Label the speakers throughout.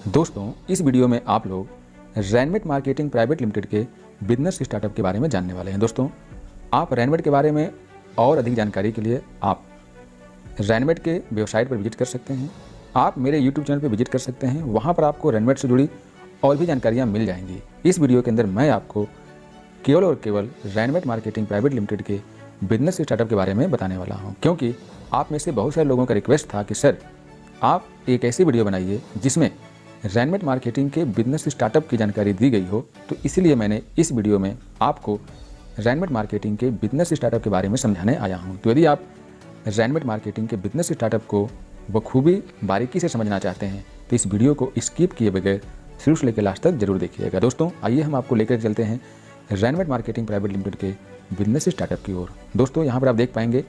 Speaker 1: दोस्तों, इस वीडियो में आप लोग रैनमेट मार्केटिंग प्राइवेट लिमिटेड के बिजनेस स्टार्टअप के बारे में जानने वाले हैं। दोस्तों, आप रैनमेट के बारे में और अधिक जानकारी के लिए आप रैनमेट के वेबसाइट पर विजिट कर सकते हैं। आप मेरे यूट्यूब चैनल पर विजिट कर सकते हैं, वहाँ पर आपको रैनमेट से जुड़ी और भी जानकारियाँ मिल जाएंगी। इस वीडियो के अंदर मैं आपको केवल और केवल रैनमेट मार्केटिंग प्राइवेट लिमिटेड के बिजनेस स्टार्टअप के बारे में बताने वाला हूँ, क्योंकि आप में से बहुत सारे लोगों का रिक्वेस्ट था कि सर आप एक ऐसी वीडियो बनाइए जिसमें रैनमेट मार्केटिंग के बिजनेस स्टार्टअप की जानकारी दी गई हो। तो इसीलिए मैंने इस वीडियो में आपको रैनमेट मार्केटिंग के बिजनेस स्टार्टअप के बारे में समझाने आया हूँ। तो यदि आप रैनमेट मार्केटिंग के बिजनेस स्टार्टअप को बखूबी बारीकी से समझना चाहते हैं तो इस वीडियो को स्किप किए बगैर शुरू से लेकर लास्ट तक जरूर देखिएगा। दोस्तों, आइए हम आपको लेकर चलते हैं रैनमेट मार्केटिंग प्राइवेट लिमिटेड के बिजनेस स्टार्टअप की ओर। दोस्तों, यहाँ पर आप देख पाएंगे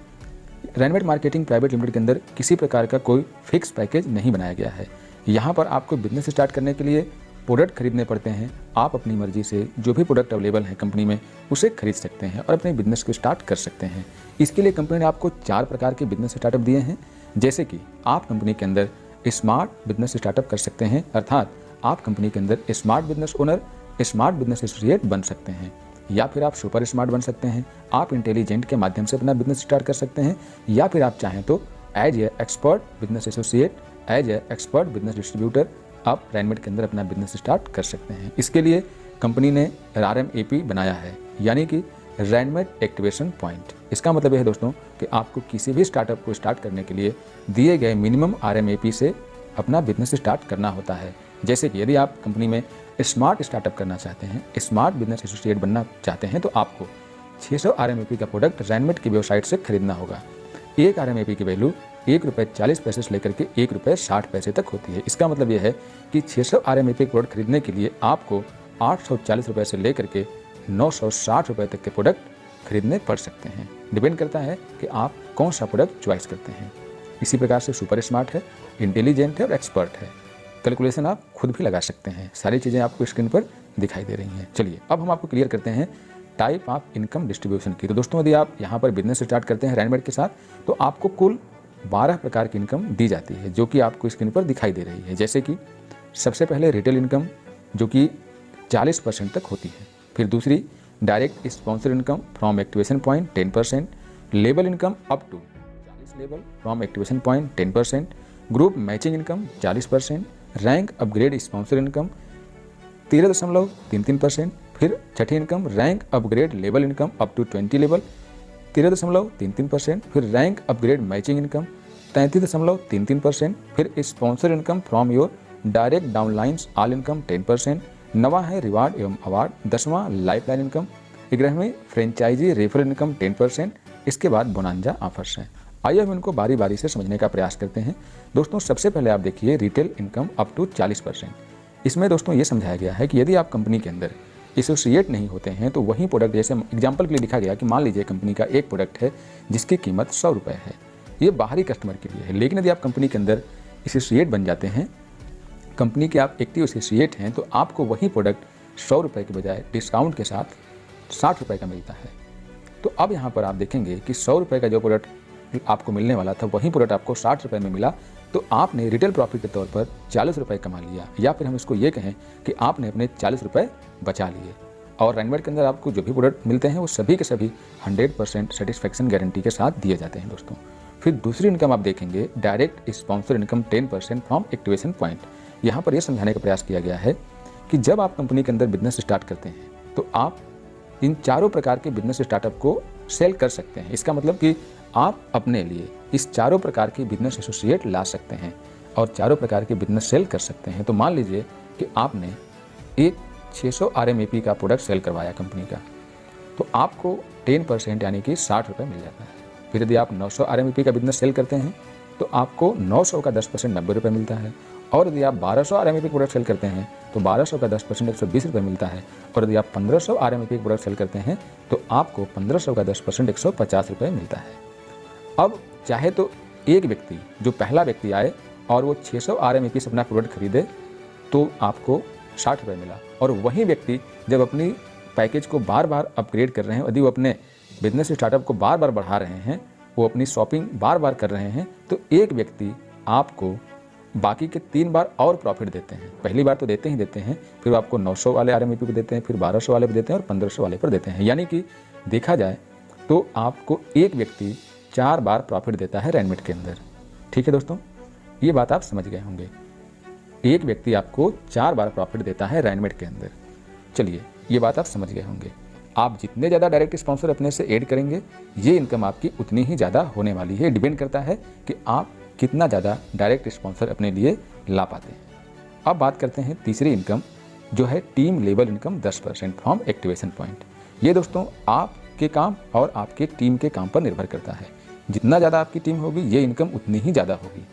Speaker 1: रैनमेट मार्केटिंग प्राइवेट लिमिटेड के अंदर किसी प्रकार का कोई फिक्स पैकेज नहीं बनाया गया है। यहाँ पर आपको बिजनेस स्टार्ट करने के लिए प्रोडक्ट खरीदने पड़ते हैं। आप अपनी मर्जी से जो भी प्रोडक्ट अवेलेबल है कंपनी में उसे खरीद सकते हैं और अपने बिजनेस को स्टार्ट कर सकते हैं। इसके लिए कंपनी ने आपको 4 प्रकार के बिजनेस स्टार्टअप दिए हैं। जैसे कि आप कंपनी के अंदर स्मार्ट बिजनेस स्टार्टअप कर सकते हैं, अर्थात आप कंपनी के अंदर smart business owner, smart business associate बन सकते हैं, या फिर आप सुपर स्मार्ट बन सकते हैं। आप इंटेलिजेंट के माध्यम से अपना बिजनेस स्टार्ट कर सकते हैं, या फिर आप चाहें तो as a expert business associate, as a expert business distributor आप रैनमेट के अंदर अपना बिजनेस स्टार्ट कर सकते हैं। इसके लिए कंपनी ने RMAP बनाया है, यानी कि रैनमेट एक्टिवेशन पॉइंट। इसका मतलब यह है दोस्तों कि आपको किसी भी स्टार्टअप को स्टार्ट करने के लिए दिए गए मिनिमम RMAP से अपना बिजनेस स्टार्ट करना होता है। जैसे कि यदि आप कंपनी में स्मार्ट स्टार्टअप करना चाहते हैं, स्मार्ट बिजनेस एसोसिएट बनना चाहते हैं, तो आपको 600 RMAP का प्रोडक्ट रैनमेट की वेबसाइट से खरीदना होगा। एक RMAP की वैल्यू ₹1.40 से लेकर के ₹1.60 तक होती है। इसका मतलब यह है कि 600 RMAP प्रोडक्ट खरीदने के लिए आपको ₹840 से लेकर के ₹960 तक के प्रोडक्ट खरीदने पड़ सकते हैं। डिपेंड करता है कि आप कौन सा प्रोडक्ट चॉइस करते हैं। इसी प्रकार से सुपर स्मार्ट है, इंटेलिजेंट है और एक्सपर्ट है। कैलकुलेशन आप खुद भी लगा सकते हैं। सारी चीज़ें आपको स्क्रीन पर दिखाई दे रही हैं। चलिए अब हम आपको क्लियर करते हैं टाइप ऑफ इनकम डिस्ट्रीब्यूशन की। तो दोस्तों, यदि आप यहाँ पर बिजनेस स्टार्ट करते हैं रैनमेट के साथ, तो आपको कुल 12 प्रकार की इनकम दी जाती है, जो कि आपको स्क्रीन पर दिखाई दे रही है। जैसे कि सबसे पहले रिटेल इनकम, जो कि 40% तक होती है। फिर दूसरी direct sponsor income from activation point 10%, लेबल income up to 40 level from activation point 10%, group matching income 40%, rank upgrade sponsor income 13.33%, फिर छठी income rank upgrade level income up to 20 level 13.33%, फिर रैंक अपग्रेड मैचिंग इनकम 33.33%, फिर sponsor income from your direct downlines all income 10%, नवा है reward एवं award, 10वां lifeline income, 11वें franchise referral income 10%। इसके बाद बोनांजा ऑफर्स हैं। आइए हम इनको बारी बारी से समझने का प्रयास करते हैं। दोस्तों, सबसे पहले आप देखिए रिटेल इनकम अप टू 40%। इसमें दोस्तों ये समझाया गया है कि यदि आप कंपनी के अंदर एसोसिएट नहीं होते हैं तो वही प्रोडक्ट, जैसे एग्जांपल के लिए लिखा गया कि मान लीजिए कंपनी का एक प्रोडक्ट है जिसकी कीमत ₹100 है, ये बाहरी कस्टमर के लिए है। लेकिन यदि आप कंपनी के अंदर एसोसिएट बन जाते हैं, कंपनी के आप एक्टिव एसोसिएट हैं, तो आपको वही प्रोडक्ट ₹100 के बजाय डिस्काउंट के साथ ₹60 का मिलता है। तो अब यहाँ पर आप देखेंगे कि ₹100 का जो प्रोडक्ट आपको मिलने वाला था वही प्रोडक्ट आपको ₹60 में मिला, तो आपने रिटेल प्रॉफिट के तौर पर ₹40 कमा लिया, या फिर हम इसको ये कहें कि आपने अपने ₹40 बचा लिए। और रैनमेट के अंदर आपको जो भी प्रोडक्ट मिलते हैं वो सभी के सभी 100% सेटिस्फैक्शन गारंटी के साथ दिए जाते हैं दोस्तों। फिर दूसरी इनकम आप देखेंगे direct sponsor income 10% from activation point. यहाँ पर यह समझाने का प्रयास किया गया है कि जब आप कंपनी के अंदर बिजनेस स्टार्ट करते हैं तो आप इन चारों प्रकार के बिजनेस स्टार्टअप को सेल कर सकते हैं। इसका मतलब कि आप अपने लिए इस चारों प्रकार के बिजनेस एसोसिएट ला सकते हैं और चारों प्रकार के बिजनेस सेल कर सकते हैं। तो मान लीजिए कि आपने एक 600 RMAP का प्रोडक्ट सेल करवाया कंपनी का, तो आपको 10% यानी कि ₹60 मिल जाता है। फिर यदि आप 900 RMAP का बिजनेस सेल करते हैं तो आपको 900 का 10% ₹90 मिलता है। और यदि आप 1200 RMAP प्रोडक्ट सेल करते हैं तो 1200 का 10% ₹120 मिलता है। और यदि आप 1500 RMAP प्रोडक्ट सेल करते हैं तो आपको 1500 का 10% ₹150 मिलता है। अब चाहे तो एक व्यक्ति, जो पहला व्यक्ति आए और वो 600 RMAP से अपना प्रोडक्ट खरीदे तो आपको ₹60 मिला, और वही व्यक्ति जब अपनी पैकेज को बार बार अपग्रेड कर रहे हैं, यदि वो अपने बिजनेस स्टार्टअप को बार बार बढ़ा रहे हैं, वो अपनी शॉपिंग बार बार कर रहे हैं, तो एक व्यक्ति आपको बाकी के 3 बार और प्रॉफिट देते हैं। पहली बार तो देते ही देते हैं, फिर वो आपको 900 वाले RMAP पे देते हैं, फिर 1200 वाले पे देते हैं और 1500 वाले पर देते हैं। यानी कि देखा जाए तो आपको एक व्यक्ति 4 बार प्रॉफिट देता है रैनमेट के अंदर। ठीक है दोस्तों, ये बात आप समझ गए होंगे। एक व्यक्ति आपको 4 बार प्रॉफिट देता है रैनमेट के अंदर। चलिए, ये बात आप समझ गए होंगे। आप जितने ज़्यादा डायरेक्ट स्पॉन्सर अपने से ऐड करेंगे, ये इनकम आपकी उतनी ही ज़्यादा होने वाली है। डिपेंड करता है कि आप कितना ज़्यादा डायरेक्ट स्पॉन्सर अपने लिए ला पाते हैं। अब बात करते हैं तीसरी इनकम, जो है team level income 10% from activation point. ये दोस्तों आपके काम और आपके टीम के काम पर निर्भर करता है। जितना ज़्यादा आपकी टीम होगी, ये इनकम उतनी ही ज़्यादा होगी।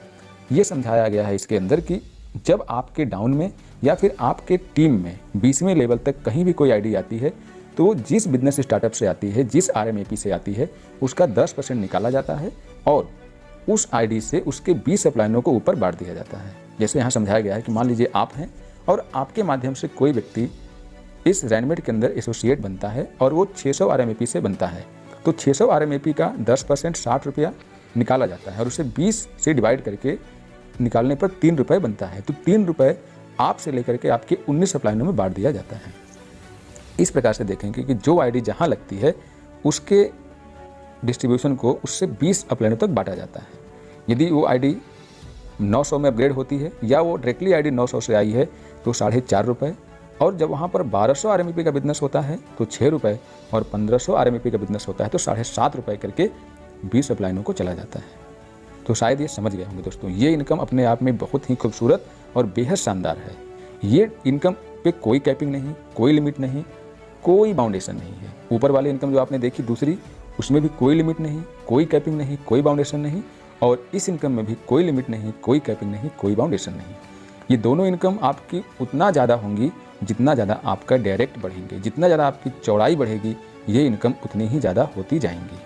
Speaker 1: ये समझाया गया है इसके अंदर कि जब आपके डाउन में या फिर आपके टीम में 20वें लेवल तक कहीं भी कोई आईडी आती है, तो जिस बिजनेस स्टार्टअप से आती है, जिस RMAP से आती है, उसका 10% निकाला जाता है और उस आईडी से उसके 20 अपलाइनों को ऊपर बांट दिया जाता है। जैसे यहाँ समझाया गया है कि मान लीजिए आप हैं और आपके माध्यम से कोई व्यक्ति इस रैनमेट के अंदर एसोसिएट बनता है और वो 600 RMAP से बनता है, तो 600 RMAP का 10% 60 रुपया निकाला जाता है और उसे 20 से डिवाइड करके निकालने पर 3 रुपये बनता है। तो 3 रुपये आपसे लेकर के आपके 19 अपलाइनों में बांट दिया जाता है। इस प्रकार से देखेंगे कि जो आईडी जहां लगती है, उसके डिस्ट्रीब्यूशन को उससे 20 अपलाइनों तक बांटा जाता है। यदि वो आईडी 900 में अपग्रेड होती है या वो डायरेक्टली आईडी 900 से आई है, तो 4.5 रुपये, और जब वहाँ पर 1200 RMAP का बिजनेस होता है तो 6 रुपये, और 1500 RMAP का बिजनेस होता है तो 7.5 रुपये करके 20 अपलाइनों को चला जाता है। तो शायद ये समझ गए होंगे दोस्तों। ये इनकम अपने आप में बहुत ही खूबसूरत और बेहद शानदार है। ये इनकम पे कोई कैपिंग नहीं, कोई लिमिट नहीं, कोई बाउंडेशन नहीं है। ऊपर वाली इनकम जो आपने देखी दूसरी, उसमें भी कोई लिमिट नहीं, कोई कैपिंग नहीं, कोई बाउंडेशन नहीं, और इस इनकम में भी कोई लिमिट नहीं, कोई कैपिंग नहीं, कोई बाउंडेशन नहीं। ये दोनों इनकम आपकी उतना ज़्यादा होंगी जितना ज़्यादा आपका डायरेक्ट बढ़ेंगे। जितना ज़्यादा आपकी चौड़ाई बढ़ेगी, ये इनकम उतनी ही ज़्यादा होती जाएंगी।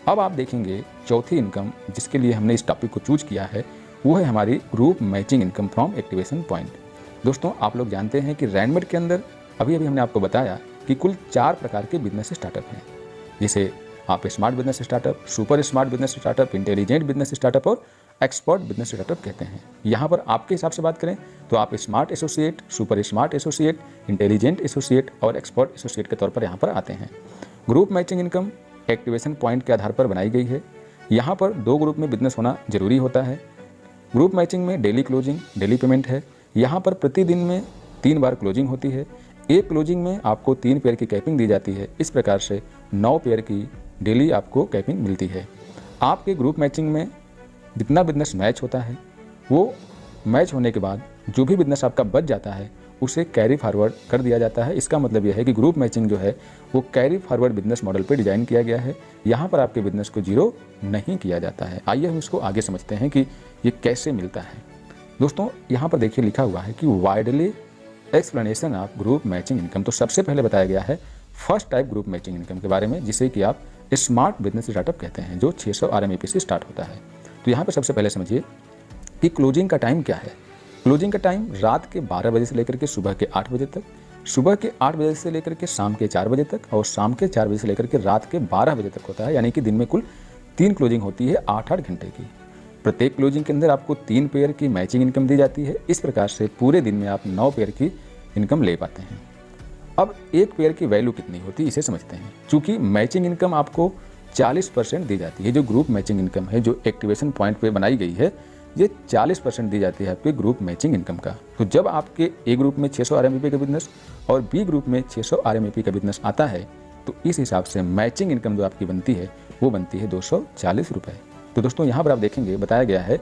Speaker 1: अब आप देखेंगे चौथी इनकम जिसके लिए हमने इस टॉपिक को चूज किया है, वो है हमारी group matching income from activation point. दोस्तों, आप लोग जानते हैं कि रैनमेट के अंदर अभी हमने आपको बताया कि कुल 4 प्रकार के बिजनेस स्टार्टअप हैं। जैसे आप smart business startup, super smart business startup, intelligent business startup और एक्सपर्ट बिजनेस स्टार्टअप कहते हैं। यहाँ पर आपके हिसाब से बात करें तो आप smart associate, super smart associate, intelligent associate और एक्सपर्ट एसोसिएट के तौर पर यहाँ पर आते हैं। Group matching income activation point के आधार पर बनाई गई है। यहाँ पर 2 ग्रुप में बिजनेस होना जरूरी होता है। ग्रुप मैचिंग में डेली क्लोजिंग, डेली पेमेंट है। यहाँ पर प्रतिदिन में 3 बार क्लोजिंग होती है। एक क्लोजिंग में आपको 3 पेयर की कैपिंग दी जाती है। इस प्रकार से 9 पेयर की डेली आपको कैपिंग मिलती है। आपके ग्रुप मैचिंग में जितना बिजनेस मैच होता है, वो मैच होने के बाद जो भी बिजनेस आपका बच जाता है उसे कैरी फॉरवर्ड कर दिया जाता है। इसका मतलब यह है कि ग्रुप मैचिंग जो है वो कैरी फॉरवर्ड बिजनेस मॉडल पर डिजाइन किया गया है। यहाँ पर आपके बिजनेस को जीरो नहीं किया जाता है। आइए हम इसको आगे समझते हैं कि ये कैसे मिलता है। दोस्तों, यहाँ पर देखिए लिखा हुआ है कि widely explanation of group matching income. तो सबसे पहले बताया गया है first type group matching income के बारे में, जिसे कि आप स्मार्ट बिजनेस स्टार्टअप कहते हैं, जो 600 RMAP से स्टार्ट होता है। तो यहाँ पर सबसे पहले समझिए कि क्लोजिंग का टाइम क्या है। क्लोजिंग का टाइम रात के 12 बजे से लेकर के सुबह के 8 बजे तक, सुबह के 8 बजे से लेकर के शाम के 4 बजे तक, और शाम के 4 बजे से लेकर के रात के 12 बजे तक होता है। यानी कि दिन में कुल 3 क्लोजिंग होती है 8-8 घंटे की। प्रत्येक क्लोजिंग के अंदर आपको 3 पेयर की मैचिंग इनकम दी जाती है। इस प्रकार से पूरे दिन में आप 9 पेयर की इनकम ले पाते हैं। अब एक पेयर की वैल्यू कितनी होती है इसे समझते हैं। चूँकि मैचिंग इनकम आपको 40% दी जाती है, जो ग्रुप मैचिंग इनकम है जो एक्टिवेशन पॉइंट पे बनाई गई है, ये 40% दी जाती है आपके ग्रुप मैचिंग इनकम का। तो जब आपके ए ग्रुप में 600 RMAP का बिजनेस और बी ग्रुप में 600 RMAP का बिजनेस आता है, तो इस हिसाब से मैचिंग इनकम जो आपकी बनती है वो बनती है 240 रुपये। तो दोस्तों, यहाँ पर आप देखेंगे बताया गया है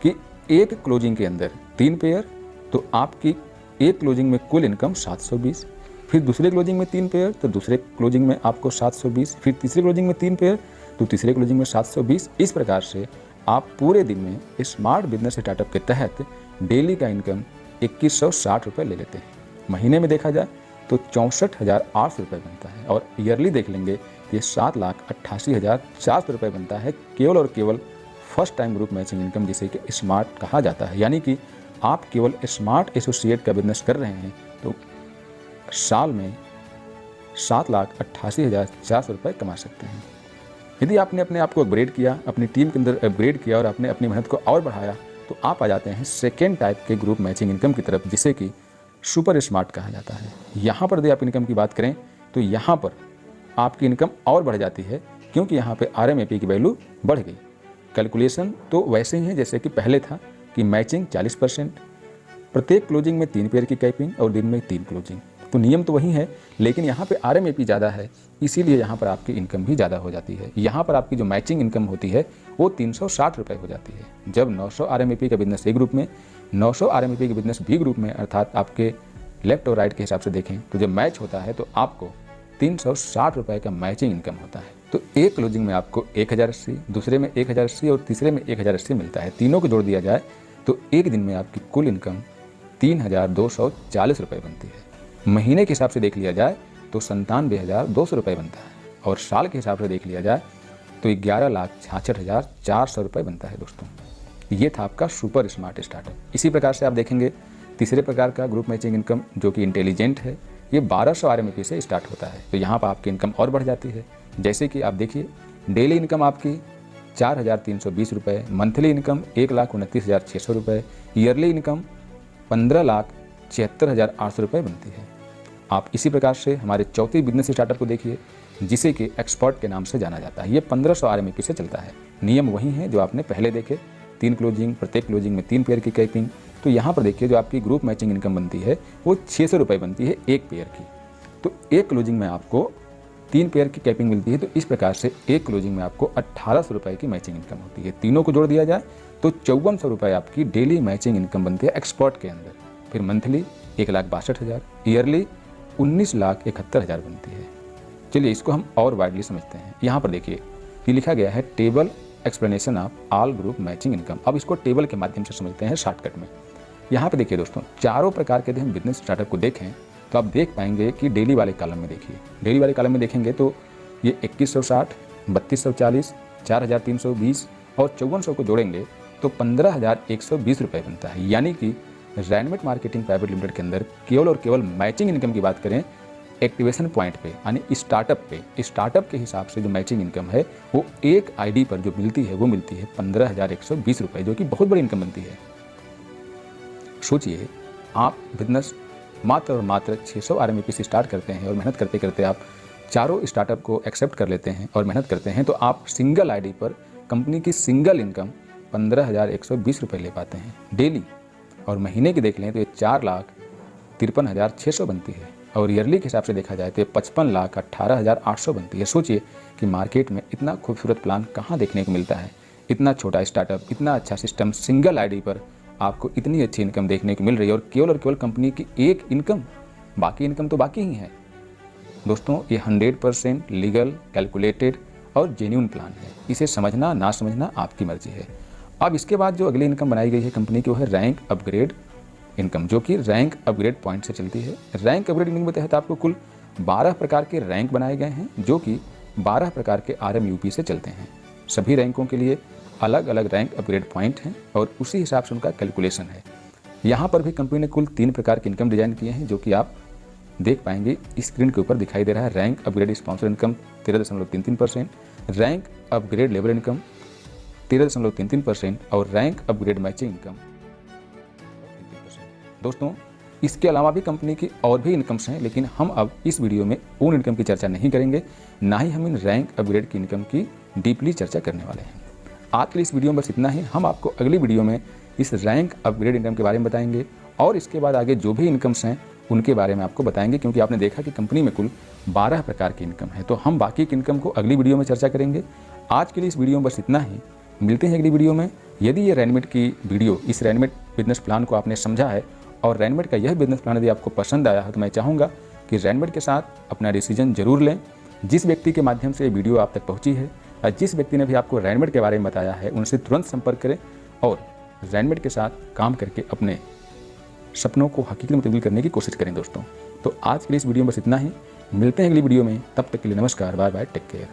Speaker 1: कि एक क्लोजिंग के अंदर 3 पेयर, तो आपकी एक क्लोजिंग में कुल इनकम 720, फिर दूसरे क्लोजिंग में 3 पेयर तो दूसरे क्लोजिंग में आपको 720, फिर तीसरे क्लोजिंग में 3 पेयर तो तीसरे क्लोजिंग में 720। इस प्रकार से आप पूरे दिन में स्मार्ट बिजनेस स्टार्टअप के तहत डेली का इनकम 2160 रुपये ले लेते हैं। महीने में देखा जाए तो 64,800 रुपये बनता है, और ईयरली देख लेंगे ये 7,88,400 रुपये बनता है, केवल और केवल first time group matching income, जिसे कि स्मार्ट कहा जाता है। यानी कि आप केवल स्मार्ट एसोसिएट का बिजनेस कर रहे हैं तो साल में 7,88,400 रुपये कमा सकते हैं। यदि आपने अपने आप को अपग्रेड किया, अपनी टीम के अंदर अपग्रेड किया और आपने अपनी मेहनत को और बढ़ाया, तो आप आ जाते हैं सेकेंड टाइप के ग्रुप मैचिंग इनकम की तरफ, जिसे कि सुपर स्मार्ट कहा जाता है। यहाँ पर यदि आप इनकम की बात करें तो यहाँ पर आपकी इनकम और बढ़ जाती है, क्योंकि यहाँ पे RMAP की वैल्यू बढ़ गई। कैलकुलेशन तो वैसे ही है जैसे कि पहले था कि मैचिंग 40%, प्रत्येक क्लोजिंग में 3 पेयर की कैपिंग और दिन में 3 क्लोजिंग, तो नियम तो वही है, लेकिन यहाँ पे RMAP ज़्यादा है, इसीलिए यहाँ पर आपकी इनकम भी ज़्यादा हो जाती है। यहाँ पर आपकी जो मैचिंग इनकम होती है वो 360 रुपये हो जाती है। जब 900 RMAP का बिजनेस ए ग्रुप में, 900 RMAP के बिजनेस बी ग्रुप में, अर्थात आपके लेफ्ट और राइट के हिसाब से देखें तो जब मैच होता है तो आपको 360 रुपये का मैचिंग इनकम होता है। तो एक क्लोजिंग में आपको 1080, दूसरे में 1080 और तीसरे में 1080 मिलता है। तीनों को जोड़ दिया जाए तो एक दिन में आपकी कुल इनकम 3240 रुपये बनती है। महीने के हिसाब से देख लिया जाए तो 97,200 रुपये बनता है, और साल के हिसाब से देख लिया जाए तो 11,66,400 रुपये बनता है। दोस्तों, ये था आपका सुपर स्मार्ट स्टार्टअप। इसी प्रकार से आप देखेंगे तीसरे प्रकार का ग्रुप मैचिंग इनकम जो कि इंटेलिजेंट है, ये 1200 RMAP से स्टार्ट होता है। तो यहाँ पर आपकी इनकम और बढ़ जाती है। जैसे कि आप देखिए, डेली इनकम आपकी 4,320 रुपये, मंथली इनकम 1,29,600 रुपये, ईयरली इनकम 15,76,800 रुपये बनती है। आप इसी प्रकार से हमारे चौथी बिजनेस स्टार्टअप को देखिए, जिसे कि एक्सपर्ट के नाम से जाना जाता है। ये 1500 RMAP से चलता है। नियम वही है जो आपने पहले देखे, 3 क्लोजिंग, प्रत्येक क्लोजिंग में 3 पेयर की कैपिंग। तो यहाँ पर देखिए जो आपकी ग्रुप मैचिंग इनकम बनती है वो 600 रुपये बनती है एक पेयर की। तो एक क्लोजिंग में आपको 3 पेयर की कैपिंग मिलती है। तो इस प्रकार से एक क्लोजिंग में आपको 1800 रुपये की मैचिंग इनकम होती है। तीनों को जोड़ दिया जाए तो 5400 रुपये आपकी डेली मैचिंग इनकम बनती है एक्सपर्ट के अंदर। फिर मंथली 1,62,000, ईयरली 19,71,000 बनती है। चलिए इसको हम और वाइडली समझते हैं। यहाँ पर देखिए ये लिखा गया है table explanation of all group matching income. अब इसको टेबल के माध्यम से समझते हैं शॉर्टकट में। यहाँ पे देखिए दोस्तों, चारों प्रकार के यदि हम बिजनेस स्टार्टअप को देखें तो आप देख पाएंगे कि डेली वाले कॉलम में देखिए, डेली वाले कॉलम में देखेंगे तो ये 2160, 3240, 4320 और 5400 को जोड़ेंगे तो 15,120 रुपये बनता है। यानी कि रैनमेट मार्केटिंग प्राइवेट लिमिटेड के अंदर केवल और केवल मैचिंग इनकम की बात करें, एक्टिवेशन पॉइंट पे यानी स्टार्टअप के हिसाब से जो मैचिंग इनकम है वो एक ID पर जो मिलती है वो मिलती है 15,120 रुपये, जो कि बहुत बड़ी इनकम बनती है। सोचिए, आप बिजनेस मात्र और मात्र 600 RMAP से स्टार्ट करते हैं और मेहनत करते करते आप चारों स्टार्टअप को एक्सेप्ट कर लेते हैं और मेहनत करते हैं, तो आप सिंगल ID पर कंपनी की सिंगल इनकम 15,120 रुपये ले पाते हैं डेली। और महीने की देख लें तो ये 4,53,600 बनती है, और ईयरली के हिसाब से देखा जाए तो 55,18,800 बनती है। सोचिए कि मार्केट में इतना खूबसूरत प्लान कहाँ देखने को मिलता है। इतना छोटा स्टार्टअप, इतना अच्छा सिस्टम, सिंगल ID पर आपको इतनी अच्छी इनकम देखने को मिल रही है, और केवल कंपनी की एक इनकम, बाकी इनकम तो बाकी ही है। दोस्तों, ये 100% लीगल, कैलकुलेटेड और जेन्युइन प्लान है। इसे समझना ना समझना आपकी मर्जी है। अब इसके बाद जो अगली इनकम बनाई गई है कंपनी की वो है रैंक अपग्रेड इनकम, जो कि रैंक अपग्रेड पॉइंट से चलती है। रैंक अपग्रेड इनकम के तहत आपको कुल 12 प्रकार के रैंक बनाए गए हैं, जो कि 12 प्रकार के RMUP से चलते हैं। सभी रैंकों के लिए अलग अलग रैंक अपग्रेड पॉइंट हैं और उसी हिसाब से उनका कैलकुलेशन है। यहाँ पर भी कंपनी ने कुल 3 प्रकार के इनकम डिजाइन किए हैं, जो कि आप देख पाएंगे स्क्रीन के ऊपर दिखाई दे रहा है। Rank upgrade sponsor income 13.33%, rank upgrade labour income 13.33% और रैंक अपग्रेड मैचिंग इनकम 33%। दोस्तों, इसके अलावा भी कंपनी की और भी इनकम्स हैं, लेकिन हम अब इस वीडियो में उन इनकम की चर्चा नहीं करेंगे, ना ही हम इन रैंक अपग्रेड की इनकम की डीपली चर्चा करने वाले हैं। आज के लिए इस वीडियो में बस इतना ही। हम आपको अगली वीडियो में इस रैंक अपग्रेड इनकम के बारे में बताएंगे, और इसके बाद आगे जो भी इनकम्स हैं उनके बारे में आपको बताएंगे, क्योंकि आपने देखा कि कंपनी में कुल 12 प्रकार की इनकम है। तो हम बाकी की इनकम को अगली वीडियो में चर्चा करेंगे। आज के लिए इस वीडियो में बस इतना ही। मिलते हैं अगली वीडियो में। यदि ये रैनमेट की वीडियो, इस रैनमेट बिजनेस प्लान को आपने समझा है और रैनमेट का यह बिजनेस प्लान यदि आपको पसंद आया है, तो मैं चाहूँगा कि रैनमेट के साथ अपना डिसीजन जरूर लें। जिस व्यक्ति के माध्यम से ये वीडियो आप तक पहुँची है और जिस व्यक्ति ने भी आपको रैनमेट के बारे में बताया है, उनसे तुरंत संपर्क करें और रैनमेट के साथ काम करके अपने सपनों को हकीकत में तब्दील करने की कोशिश करें। दोस्तों, तो आज के लिए इस वीडियो में बस इतना ही। मिलते हैं अगली वीडियो में, तब तक के लिए नमस्कार, बाय बाय, टेक केयर।